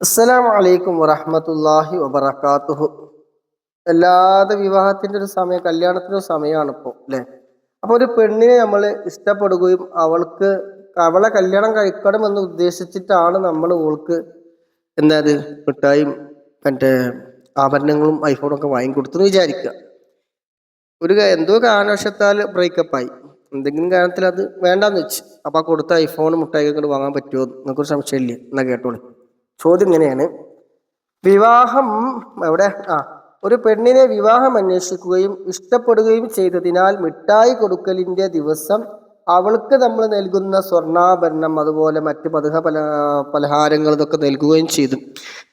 അസ്സലാമു അലൈക്കും വറഹ്മത്തുള്ളാഹി വബറകാതുഹു. എല്ലാതെ വിവാഹത്തിന്റെ ഒരു സമയം, കല്യാണത്തിന്റെ ഒരു സമയമാണ് ഇപ്പോൾ അല്ലേ? അപ്പൊ ഒരു പെണ്ണിനെ നമ്മൾ ഇഷ്ടപ്പെടുകയും അവളെ കല്യാണം കഴിക്കണമെന്ന് ഉദ്ദേശിച്ചിട്ടാണ് നമ്മൾ ഓൾക്ക് എന്താ അത് മിഠായും മറ്റേ ആഭരണങ്ങളും ഐഫോണും ഒക്കെ വാങ്ങിക്കൊടുത്തെന്ന് വിചാരിക്കുക. എന്തോ കാരണവശത്താൽ ബ്രേക്കപ്പ് ആയി, എന്തെങ്കിലും കാരണത്തിൽ അത് വേണ്ടാന്ന് വെച്ച്. അപ്പൊ ആ കൊടുത്ത ഐഫോണും മുട്ടായി കൊണ്ട് വാങ്ങാൻ പറ്റുമോ എന്നൊക്കെ സംശയമില്ലേ? എന്നാ കേട്ടോളൂ. ചോദ്യം ഇങ്ങനെയാണ്: വിവാഹം എവിടെ ഒരു പെണ്ണിനെ വിവാഹം അന്വേഷിക്കുകയും ഇഷ്ടപ്പെടുകയും ചെയ്തതിനാൽ മിഠായി കൊടുക്കലിന്റെ ദിവസം അവൾക്ക് നമ്മൾ നൽകുന്ന സ്വർണ്ണാഭരണം, അതുപോലെ മറ്റ് പലഹാരങ്ങൾ ഇതൊക്കെ നൽകുകയും ചെയ്തു.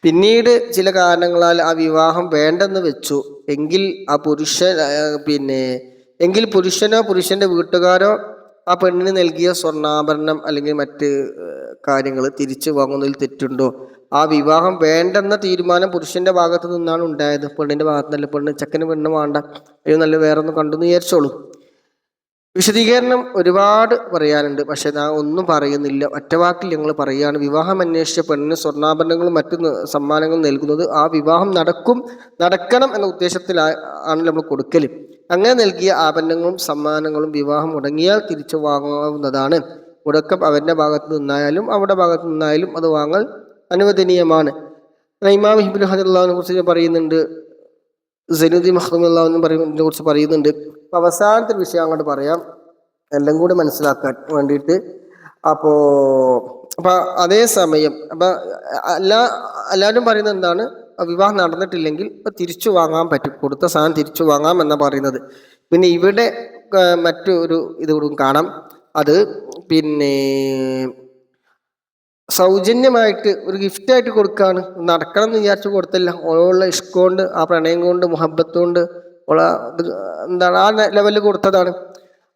പിന്നീട് ചില കാരണങ്ങളാൽ ആ വിവാഹം വേണ്ടെന്ന് വെച്ചു എങ്കിൽ ആ പുരുഷനോ പുരുഷന്റെ വീട്ടുകാരോ ആ പെണ്ണിന് നൽകിയ സ്വർണ്ണാഭരണം അല്ലെങ്കിൽ മറ്റ് കാര്യങ്ങൾ തിരിച്ചു വാങ്ങുന്നതിൽ തെറ്റുണ്ടോ? ആ വിവാഹം വേണ്ടെന്ന തീരുമാനം പുരുഷന്റെ ഭാഗത്തു നിന്നാണ് ഉണ്ടായത്, പെണ്ണിന്റെ ഭാഗത്ത് നിന്നല്ല. ചെക്കന് പെണ്ണ് വേണ്ട, അയ്യോ നല്ല വേറെ ഒന്ന് കണ്ടെന്ന് വിചാരിച്ചോളൂ. വിശദീകരണം ഒരുപാട് പറയാനുണ്ട്, പക്ഷെ ഞാൻ ഒന്നും പറയുന്നില്ല. ഒറ്റവാക്കിൽ ഞങ്ങൾ പറയുകയാണ്: വിവാഹം അന്വേഷിച്ച പെണ്ണിന് സ്വർണ്ണാഭരണങ്ങളും മറ്റു സമ്മാനങ്ങളും നൽകുന്നത് ആ വിവാഹം നടക്കണം എന്ന ഉദ്ദേശത്തിലാണ് നമ്മൾ കൊടുക്കൽ. അങ്ങനെ നൽകിയ ആഭരണങ്ങളും സമ്മാനങ്ങളും വിവാഹം മുടങ്ങിയാൽ തിരിച്ചു വാങ്ങാവുന്നതാണ്. മുടക്കം അവന്റെ ഭാഗത്തു നിന്നായാലും അവരുടെ ഭാഗത്തു നിന്നായാലും അത് വാങ്ങൽ അനുവദനീയമാണ്. ഇമാം ഇബ്നു ഹജറുള്ളാഹിനെ കുറിച്ച് പറയുന്നുണ്ട്, സൈനുദ്ദീൻ മഖ്ദൂമിനെ കുറിച്ച് പറയുന്നുണ്ട്. അവസാനത്തെ വിഷയം അങ്ങോട്ട് പറയാം, എല്ലാം കൂടി മനസ്സിലാക്കാൻ വേണ്ടിയിട്ട്. അപ്പോ അതേസമയം എല്ലാവരും പറയുന്നത് എന്താണ്? വിവാഹം നടന്നിട്ടില്ലെങ്കിൽ തിരിച്ചു വാങ്ങാൻ പറ്റും, കൊടുത്ത സാധനം തിരിച്ചു വാങ്ങാം എന്നാണ് പറയുന്നത്. പിന്നെ ഇവിടെ മറ്റൊരു ഇതുകൂടും കാണാം. അത് സൗജന്യമായിട്ട് ഒരു ഗിഫ്റ്റായിട്ട് കൊടുക്കുകയാണ്. നടക്കണം എന്ന് വിചാരിച്ചു കൊടുത്തില്ല, ഓളുള്ള ഇഷ്കം കൊണ്ട്, ആ പ്രണയം കൊണ്ട്, മുഹബത്ത് കൊണ്ട് എന്താണ് ആ ലെവലിൽ കൊടുത്തതാണ്.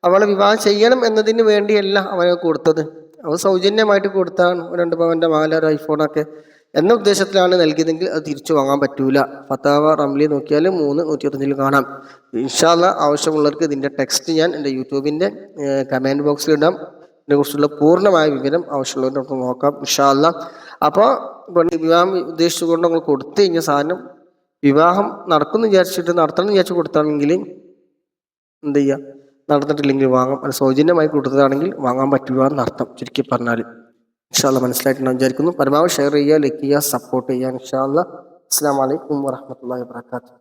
അവളെ വിവാഹം ചെയ്യണം എന്നതിന് വേണ്ടിയല്ല അവനെ കൊടുത്തത്, അവൾ സൗജന്യമായിട്ട് കൊടുത്താണ്. 2 പവന്റെ മാല, ഒരു ഐഫോണൊക്കെ എന്ന ഉദ്ദേശത്തിലാണ് നൽകിയതെങ്കിൽ അത് തിരിച്ചു വാങ്ങാൻ പറ്റൂല. ഫത്താവ റംലി നോക്കിയാൽ 3/125 കാണാം. ഇൻഷാ അല്ലാഹ് ആവശ്യമുള്ളവർക്ക് ഇതിന്റെ ടെക്സ്റ്റ് ഞാൻ എൻ്റെ യൂട്യൂബിന്റെ കമന്റ് ബോക്സിൽ ഇടാം. ഇതിനെക്കുറിച്ചുള്ള പൂർണ്ണമായ വിവരം ആവശ്യമുള്ളവർ നമുക്ക് നോക്കാം ഇൻഷാ അല്ലാഹ്. അപ്പോൾ വിവാഹം ഉദ്ദേശിച്ചുകൊണ്ട് നമ്മൾ കൊടുത്തു കഴിഞ്ഞ സാധനം വിവാഹം നടത്തണം എന്ന് വിചാരിച്ച് കൊടുത്താണെങ്കിൽ എന്ത് ചെയ്യുക? നടന്നിട്ടില്ലെങ്കിൽ വാങ്ങാം. അത് സൗജന്യമായി കൊടുത്തതാണെങ്കിൽ വാങ്ങാൻ പറ്റുക എന്നർത്ഥം, ചുരുക്കി പറഞ്ഞാൽ. ഇൻഷാ അല്ലാഹ് മനസ്സിലായിട്ടുണ്ടെന്ന് വിചാരിക്കുന്നു. പരമാവധി ഷെയർ ചെയ്യുക, ലൈക്ക് ചെയ്യുക, സപ്പോർട്ട് ചെയ്യുക ഇൻഷാ അല്ലാഹ്. അസ്സലാമു അലൈക്കും വറഹ്മത്തുള്ളാഹി വബറകാതുഹു.